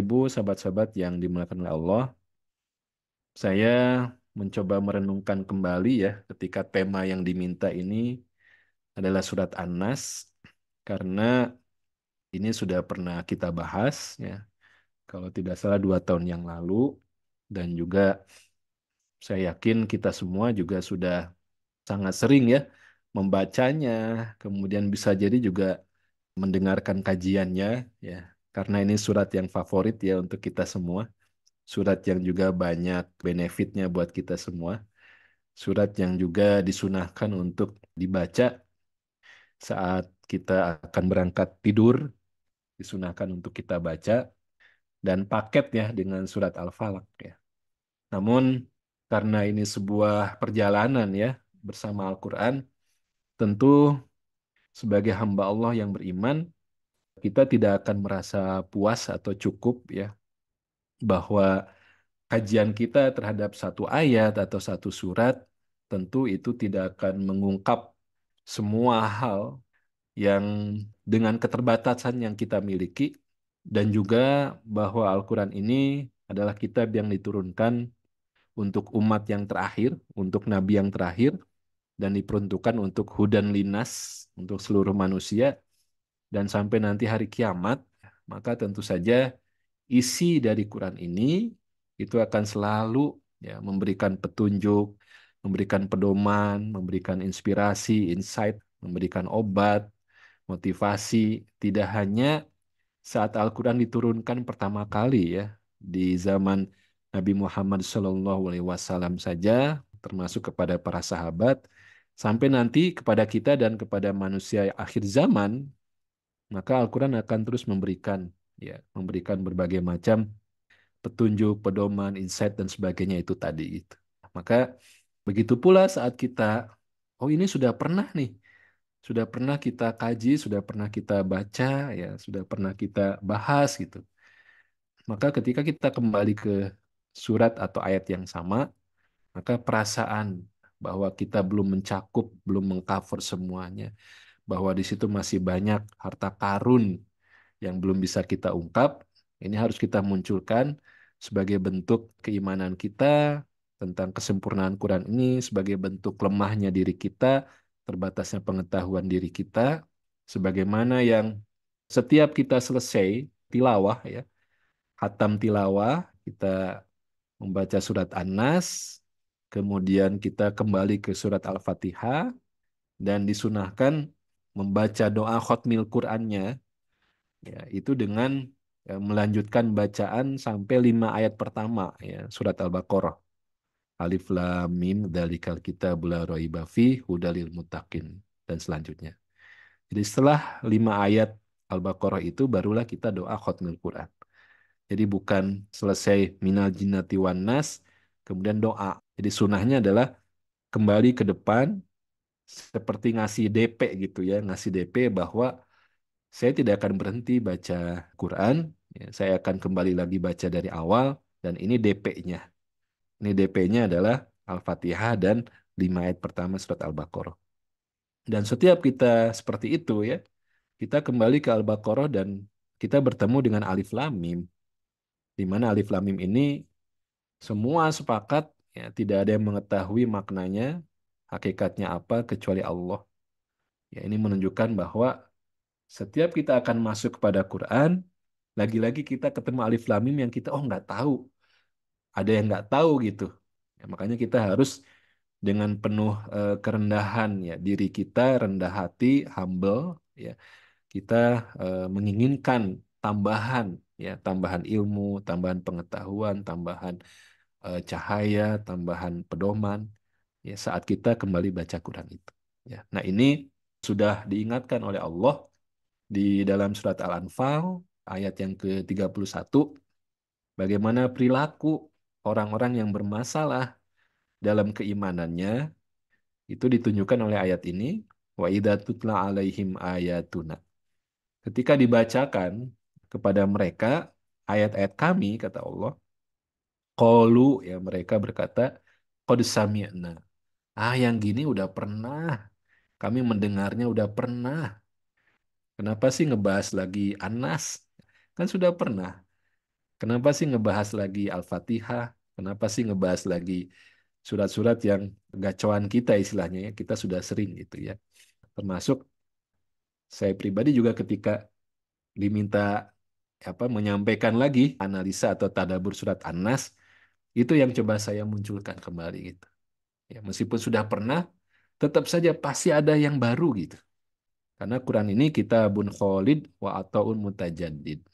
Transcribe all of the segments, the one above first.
Ibu, sahabat-sahabat yang dimuliakan oleh Allah, saya mencoba merenungkan kembali ya ketika tema yang diminta ini adalah surat An-Nas karena ini sudah pernah kita bahas ya, kalau tidak salah 2 tahun yang lalu dan juga saya yakin kita semua juga sudah sangat sering ya membacanya, kemudian bisa jadi juga mendengarkan kajiannya ya, karena ini surat yang favorit ya untuk kita semua. Surat yang juga banyak benefitnya buat kita semua. Surat yang juga disunahkan untuk dibaca saat kita akan berangkat tidur, disunahkan untuk kita baca dan paket ya dengan surat Al-Falaq ya. Namun karena ini sebuah perjalanan ya bersama Al-Quran, tentu sebagai hamba Allah yang beriman, kita tidak akan merasa puas atau cukup ya bahwa kajian kita terhadap satu ayat atau satu surat tentu itu tidak akan mengungkap semua hal yang dengan keterbatasan yang kita miliki dan juga bahwa Al-Quran ini adalah kitab yang diturunkan untuk umat yang terakhir, untuk nabi yang terakhir dan diperuntukkan untuk hudan linas untuk seluruh manusia dan sampai nanti hari kiamat, maka tentu saja isi dari Quran ini itu akan selalu ya memberikan petunjuk, memberikan pedoman, memberikan inspirasi, insight, memberikan obat, motivasi, tidak hanya saat Al-Quran diturunkan pertama kali ya di zaman Nabi Muhammad SAW saja, termasuk kepada para sahabat, sampai nanti kepada kita dan kepada manusia akhir zaman, maka Al-Quran akan terus memberikan ya memberikan berbagai macam petunjuk, pedoman, insight dan sebagainya itu tadi itu. Maka begitu pula saat kita oh ini sudah pernah nih, sudah pernah kita kaji, sudah pernah kita baca ya, sudah pernah kita bahas gitu. Maka ketika kita kembali ke surat atau ayat yang sama, maka perasaan bahwa kita belum mencakup, belum mengcover semuanya, bahwa di situ masih banyak harta karun yang belum bisa kita ungkap, ini harus kita munculkan sebagai bentuk keimanan kita tentang kesempurnaan Quran ini, sebagai bentuk lemahnya diri kita, terbatasnya pengetahuan diri kita, sebagaimana yang setiap kita selesai tilawah ya, hatam tilawah, kita membaca surat An-Nas, kemudian kita kembali ke surat Al-Fatihah, dan disunahkan membaca doa khotmil Qur'annya ya itu dengan melanjutkan bacaan sampai 5 ayat pertama ya surat Al-Baqarah. Alif Lam Mim dzalikal kitabul la raiba fi hudalil muttaqin dan selanjutnya. Jadi setelah 5 ayat Al-Baqarah itu barulah kita doa khotmil Quran. Jadi bukan selesai minal jinnati wan nas kemudian doa. Jadi sunahnya adalah kembali ke depan seperti ngasih DP gitu ya, ngasih DP bahwa saya tidak akan berhenti baca Quran, ya, saya akan kembali lagi baca dari awal, dan ini DP-nya. Ini DP-nya adalah Al-Fatihah dan 5 ayat pertama surat Al-Baqarah. Dan setiap kita seperti itu ya, kita kembali ke Al-Baqarah dan kita bertemu dengan Alif Lam Mim, di mana Alif Lam Mim ini semua sepakat ya, tidak ada yang mengetahui maknanya, hakikatnya apa kecuali Allah. Ya, ini menunjukkan bahwa setiap kita akan masuk kepada Quran, lagi-lagi kita ketemu alif lam mim yang kita oh nggak tahu, ada yang nggak tahu gitu. Ya, makanya kita harus dengan penuh kerendahan ya diri kita, rendah hati, humble ya. Kita menginginkan tambahan ya, tambahan ilmu, tambahan pengetahuan, tambahan cahaya, tambahan pedoman ya saat kita kembali baca Quran itu. Ya. Nah, ini sudah diingatkan oleh Allah di dalam surat Al-Anfal ayat yang ke-31 bagaimana perilaku orang-orang yang bermasalah dalam keimanannya itu ditunjukkan oleh ayat ini wa idza tutla alaihim ayatuna. Ketika dibacakan kepada mereka ayat-ayat kami kata Allah, qalu ya mereka berkata qad sami'na. Ah yang gini udah pernah, kami mendengarnya udah pernah. Kenapa sih ngebahas lagi Anas? Kan sudah pernah. Kenapa sih ngebahas lagi Al-Fatihah? Kenapa sih ngebahas lagi surat-surat yang gacoan kita istilahnya ya? Kita sudah sering gitu ya. Termasuk saya pribadi juga ketika diminta menyampaikan lagi analisa atau tadabbur surat An-Nas, itu yang coba saya munculkan kembali gitu. Ya, meskipun sudah pernah, tetap saja pasti ada yang baru gitu. Karena Quran ini kitabun kholid wa ataun mutajaddid.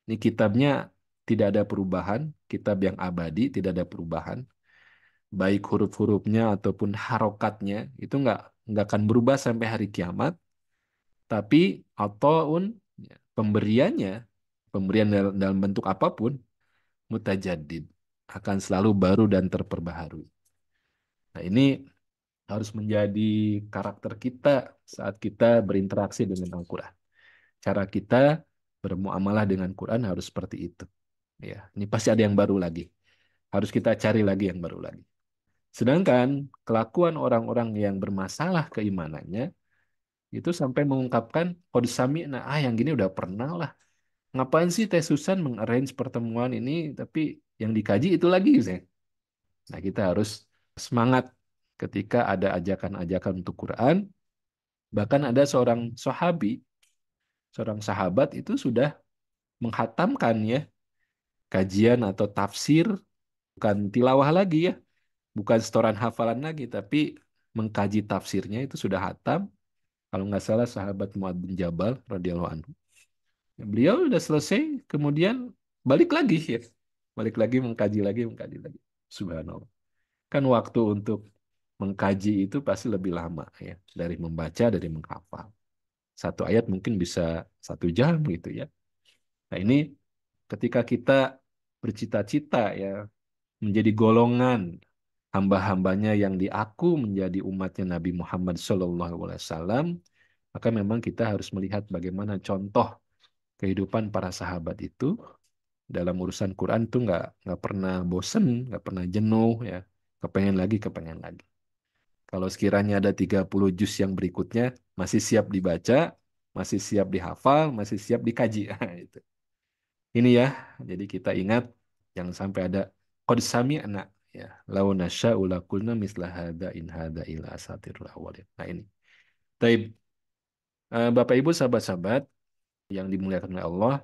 Ini kitabnya tidak ada perubahan, kitab yang abadi, tidak ada perubahan. Baik huruf-hurufnya ataupun harokatnya itu nggak akan berubah sampai hari kiamat. Tapi ataun ya, pemberiannya, pemberian dalam bentuk apapun, mutajaddid akan selalu baru dan terperbaharui. Nah, ini harus menjadi karakter kita saat kita berinteraksi dengan Al-Quran. Cara kita bermuamalah dengan Quran harus seperti itu. Ya, ini pasti ada yang baru lagi. Harus kita cari lagi yang baru lagi. Sedangkan kelakuan orang-orang yang bermasalah keimanannya itu sampai mengungkapkan qad sami'na, yang gini udah pernah lah. Ngapain sih Teh Susan mengarrange pertemuan ini tapi yang dikaji itu lagi Zeng. Nah, kita harus semangat ketika ada ajakan-ajakan untuk Quran. Bahkan ada seorang sahabat itu sudah menghatamkan ya kajian atau tafsir, bukan tilawah lagi ya, bukan setoran hafalan lagi, tapi mengkaji tafsirnya itu sudah hatam. Kalau nggak salah sahabat Muad bin Jabal radhiyallahu anhu. Beliau udah selesai, kemudian balik lagi ya, balik lagi mengkaji lagi. Subhanallah. Kan waktu untuk mengkaji itu pasti lebih lama ya dari membaca, dari menghafal. Satu ayat mungkin bisa 1 jam gitu ya. Nah, ini ketika kita bercita-cita ya menjadi golongan hamba-hambanya yang diaku menjadi umatnya Nabi Muhammad SAW, maka memang kita harus melihat bagaimana contoh kehidupan para sahabat itu dalam urusan Quran tuh nggak pernah bosen, nggak pernah jenuh ya, kepengen lagi, kepengen lagi. Kalau sekiranya ada 30 juz yang berikutnya, masih siap dibaca, masih siap dihafal, masih siap dikaji. Itu. Ini ya, jadi kita ingat jangan sampai ada qad sami'na ya. Lau nasya'u lakulna misla hadza in hadza illa asatirul awwalin. Nah, ini. Taib. Bapak Ibu sahabat-sahabat yang dimuliakan oleh Allah,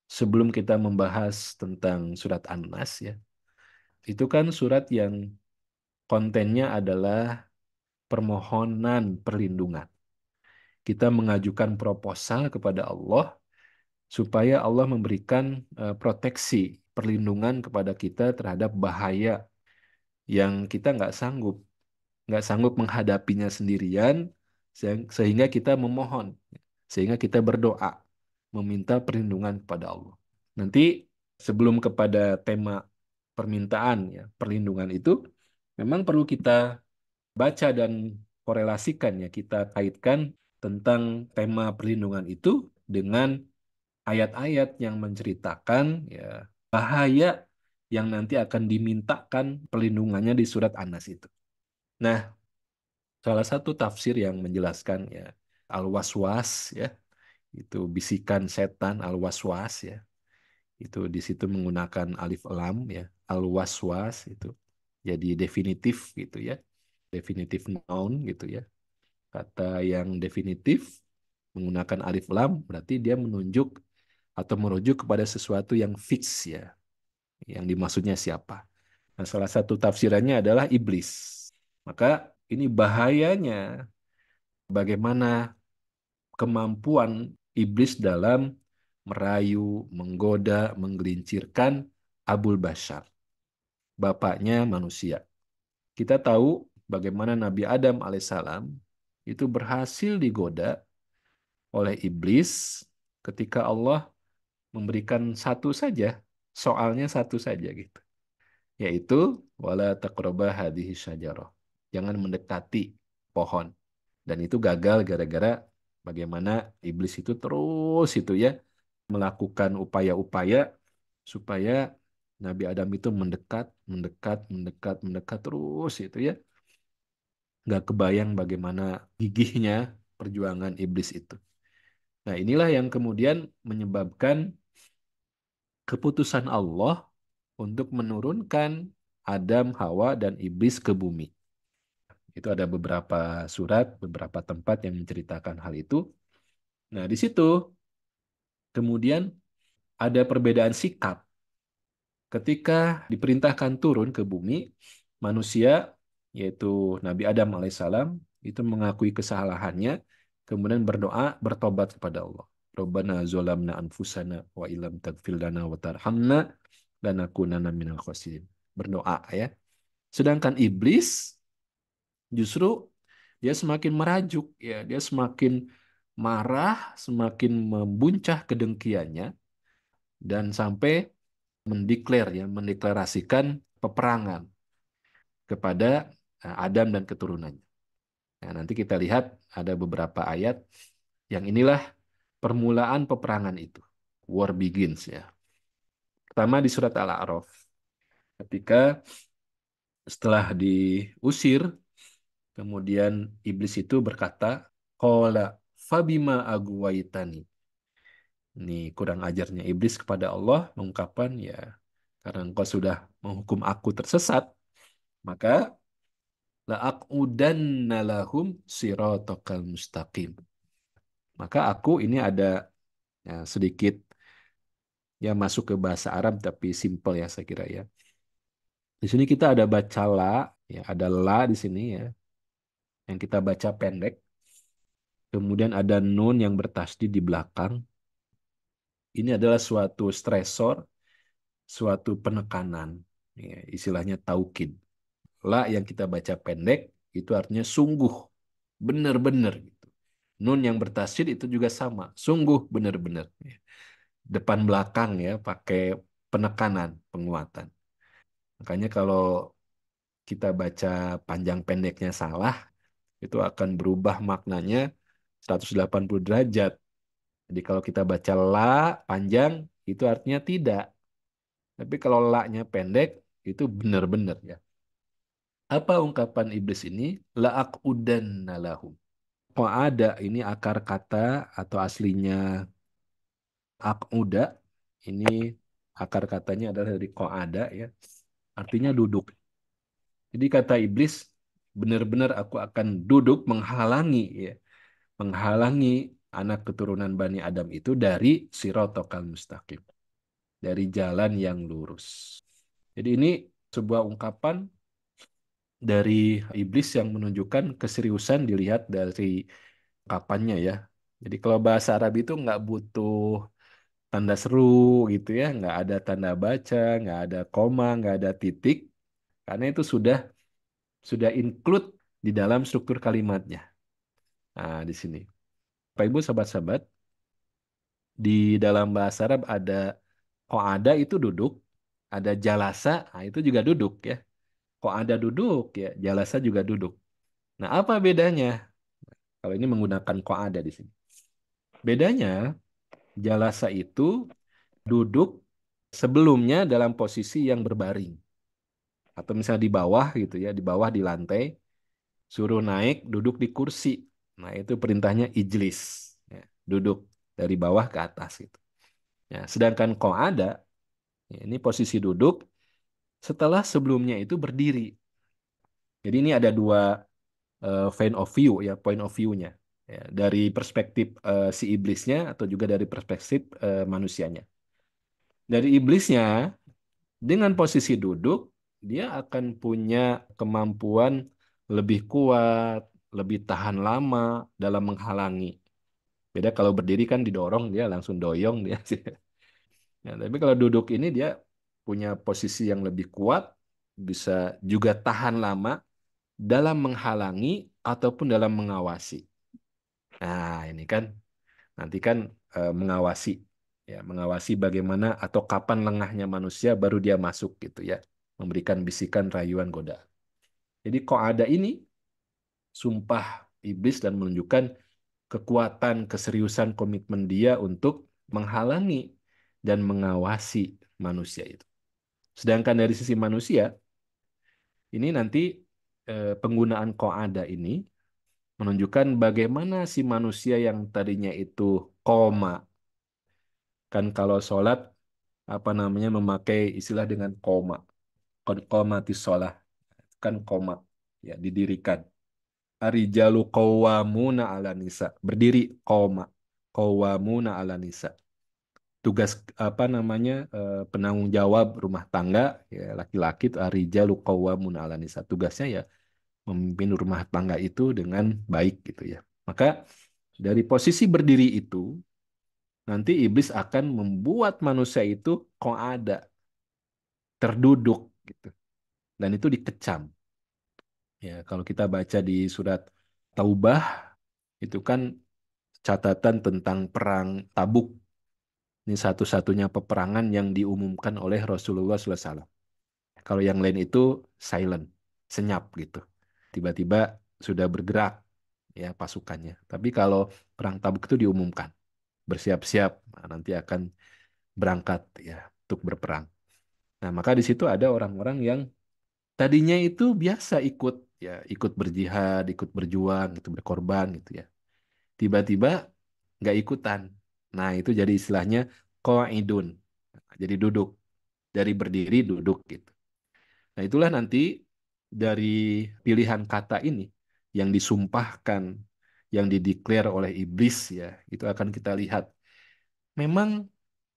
sebelum kita membahas tentang surat An-Nas ya. Itu kan surat yang kontennya adalah permohonan perlindungan. Kita mengajukan proposal kepada Allah supaya Allah memberikan proteksi, perlindungan kepada kita terhadap bahaya yang kita nggak sanggup menghadapinya sendirian, sehingga kita memohon, sehingga kita berdoa, meminta perlindungan kepada Allah. Nanti sebelum kepada tema permintaan ya, perlindungan itu memang perlu kita baca dan korelasikan ya, kita kaitkan tentang tema perlindungan itu dengan ayat-ayat yang menceritakan ya bahaya yang nanti akan dimintakan perlindungannya di surat An-Nas itu. Nah, salah satu tafsir yang menjelaskan ya al-waswas ya, itu bisikan setan al-waswas ya. Itu di situ menggunakan alif lam ya, al-waswas itu. Jadi definitif gitu ya. Definitif noun gitu ya. Kata yang definitif menggunakan alif lam berarti dia menunjuk atau merujuk kepada sesuatu yang fix ya. Yang dimaksudnya siapa? Nah, salah satu tafsirannya adalah iblis. Maka ini bahayanya bagaimana kemampuan iblis dalam merayu, menggoda, menggelincirkan Abul Bashar, bapaknya manusia. Kita tahu bagaimana Nabi Adam alaihissalam itu berhasil digoda oleh iblis ketika Allah memberikan satu saja, soalnya satu saja gitu, yaitu wala taqraba hadhihi syajarah. Jangan mendekati pohon. Dan itu gagal gara-gara bagaimana iblis itu terus itu ya melakukan upaya-upaya supaya Nabi Adam itu mendekat, mendekat, mendekat, mendekat terus itu ya. Nggak kebayang bagaimana gigihnya perjuangan iblis itu. Nah, inilah yang kemudian menyebabkan keputusan Allah untuk menurunkan Adam, Hawa, dan iblis ke bumi. Itu ada beberapa surat, beberapa tempat yang menceritakan hal itu. Nah, di situ kemudian ada perbedaan sikap ketika diperintahkan turun ke bumi, manusia, yaitu Nabi Adam alaihissalam, itu mengakui kesalahannya, kemudian berdoa, bertobat kepada Allah. Rabbana zolamna anfusana wa ilam tagfir lana wa tarhamna lanakunanna minal khasirin. Berdoa ya. Sedangkan iblis justru dia semakin merajuk ya, dia semakin marah, semakin membuncah kedengkiannya dan sampai mendeklarasikan peperangan kepada Adam dan keturunannya. Nah, nanti kita lihat ada beberapa ayat yang inilah permulaan peperangan itu. War begins ya. Pertama di surat Al-A'raf. Ketika setelah diusir, kemudian iblis itu berkata, "Qala fabima aguwaitani." Ini kurang ajarnya iblis kepada Allah mengungkapkan ya, karena engkau sudah menghukum aku tersesat, maka la'aqudanna lahum siratakal mustaqim. Maka aku ini ada ya, sedikit ya masuk ke bahasa Arab tapi simple ya saya kira ya. Di sini kita ada baca la, ya ada la di sini ya, yang kita baca pendek. Kemudian ada nun yang bertasdid di belakang. Ini adalah suatu stresor, suatu penekanan. Ya, istilahnya taukid. La yang kita baca pendek itu artinya sungguh, benar-benar gitu. Nun yang bertasydid itu juga sama, sungguh benar-benar. Ya. Depan belakang ya, pakai penekanan, penguatan. Makanya kalau kita baca panjang pendeknya salah, itu akan berubah maknanya 180 derajat. Jadi kalau kita baca la panjang, itu artinya tidak. Tapi kalau la-nya pendek, itu benar-benar ya. Apa ungkapan iblis ini? La'aqudanna lahum. Qa'ada ini akar kata atau aslinya aquda. Ini akar katanya adalah dari qa'ada ya. Artinya duduk. Jadi kata iblis, benar-benar aku akan duduk menghalangi ya, menghalangi anak keturunan Bani Adam itu dari sirotokal mustaqim, dari jalan yang lurus. Jadi ini sebuah ungkapan dari iblis yang menunjukkan keseriusan dilihat dari ungkapannya ya. Jadi kalau bahasa Arab itu nggak butuh tanda seru gitu ya, nggak ada tanda baca, nggak ada koma, nggak ada titik, karena itu sudah include di dalam struktur kalimatnya. Nah, di sini. Bapak Ibu sahabat-sahabat, di dalam bahasa Arab ada ada itu duduk, ada jalasa, nah itu juga duduk ya. Ada duduk ya, jalasa juga duduk. Nah, apa bedanya? Kalau ini menggunakan ada di sini. Bedanya, jalasa itu duduk sebelumnya dalam posisi yang berbaring. Atau misalnya di bawah gitu ya, di bawah di lantai, suruh naik, duduk di kursi. Nah, itu perintahnya ijlis. Ya, duduk dari bawah ke atas gitu. Ya, sedangkan ada, ya, ini posisi duduk setelah sebelumnya itu berdiri. Jadi ini ada dua point of view-nya. Ya, dari perspektif si iblisnya atau juga dari perspektif manusianya. Dari iblisnya, dengan posisi duduk, dia akan punya kemampuan lebih kuat, lebih tahan lama dalam menghalangi. Beda kalau berdiri kan didorong, dia langsung doyong dia. Ya, tapi kalau duduk ini dia punya posisi yang lebih kuat, bisa juga tahan lama dalam menghalangi ataupun dalam mengawasi. Nah, ini kan nanti kan mengawasi ya, mengawasi bagaimana atau kapan lengahnya manusia baru dia masuk gitu ya, memberikan bisikan rayuan godaan. Jadi kok ada ini sumpah iblis dan menunjukkan kekuatan, keseriusan komitmen dia untuk menghalangi dan mengawasi manusia itu. Sedangkan dari sisi manusia, ini nanti penggunaan ada ini menunjukkan bagaimana si manusia yang tadinya itu koma, kan kalau sholat apa namanya memakai istilah dengan koma. Qomatis sholah kan koma ya didirikan. Arijalu qawwamuna ala nisa. Berdiri koma. Qawwamuna ala nisa. Tugas apa namanya penanggung jawab rumah tangga ya laki-laki itu arijalu qawwamuna ala nisa. Tugasnya ya memimpin rumah tangga itu dengan baik gitu ya. Maka dari posisi berdiri itu nanti iblis akan membuat manusia itu kok ada terduduk gitu. Dan itu dikecam. Ya, kalau kita baca di surat Taubah itu kan catatan tentang perang Tabuk. Ini satu-satunya peperangan yang diumumkan oleh Rasulullah SAW. Kalau yang lain itu silent, senyap gitu. Tiba-tiba sudah bergerak ya pasukannya. Tapi kalau perang Tabuk itu diumumkan, bersiap-siap, nah, nanti akan berangkat ya untuk berperang. Nah, maka di situ ada orang-orang yang tadinya itu biasa ikut ya, ikut berjihad, ikut berjuang, itu berkorban gitu ya. Tiba-tiba nggak ikutan. Nah, itu jadi istilahnya qaidun. Jadi duduk, dari berdiri duduk gitu. Nah, itulah nanti dari pilihan kata ini yang disumpahkan, yang dideklar oleh iblis ya, itu akan kita lihat. Memang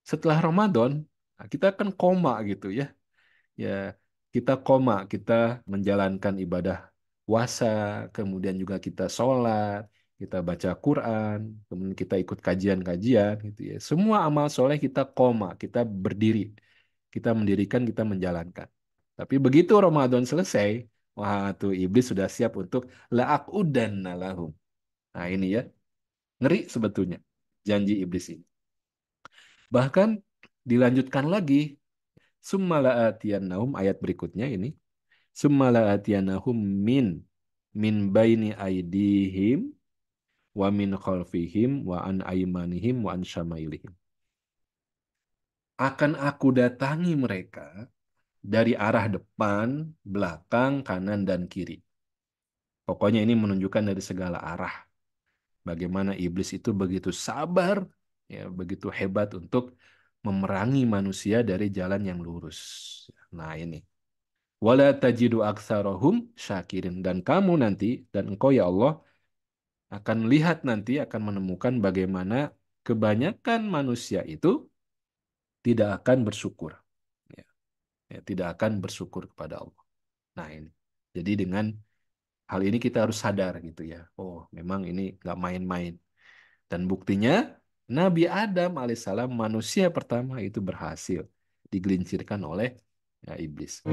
setelah Ramadan, nah, kita akan koma gitu ya. Ya, kita koma, kita menjalankan ibadah puasa, kemudian juga kita sholat, kita baca Quran, kemudian kita ikut kajian-kajian gitu ya. Semua amal soleh kita koma, kita berdiri, kita mendirikan, kita menjalankan. Tapi begitu Ramadan selesai, wah tuh iblis sudah siap untuk la'aqudanna lahum. Nah ini ya, ngeri sebetulnya janji iblis ini. Bahkan dilanjutkan lagi, summa la'atiyannahum ayat berikutnya ini. Summa la'atiyanahum min baini aidihim wa min khalfihim wa an aimanihim wa an syamailihim. Akan aku datangi mereka dari arah depan, belakang, kanan, dan kiri. Pokoknya ini menunjukkan dari segala arah. Bagaimana iblis itu begitu sabar, ya, begitu hebat untuk memerangi manusia dari jalan yang lurus. Nah ini. Wala tajidu aktsarahum syakirin. Dan kamu nanti, dan engkau ya Allah, akan lihat nanti, akan menemukan bagaimana kebanyakan manusia itu tidak akan bersyukur. Ya, ya, tidak akan bersyukur kepada Allah. Nah ini. Jadi dengan hal ini kita harus sadar gitu ya. Oh, memang ini nggak main-main. Dan buktinya Nabi Adam alaihissalam manusia pertama itu berhasil digelincirkan oleh ya, iblis.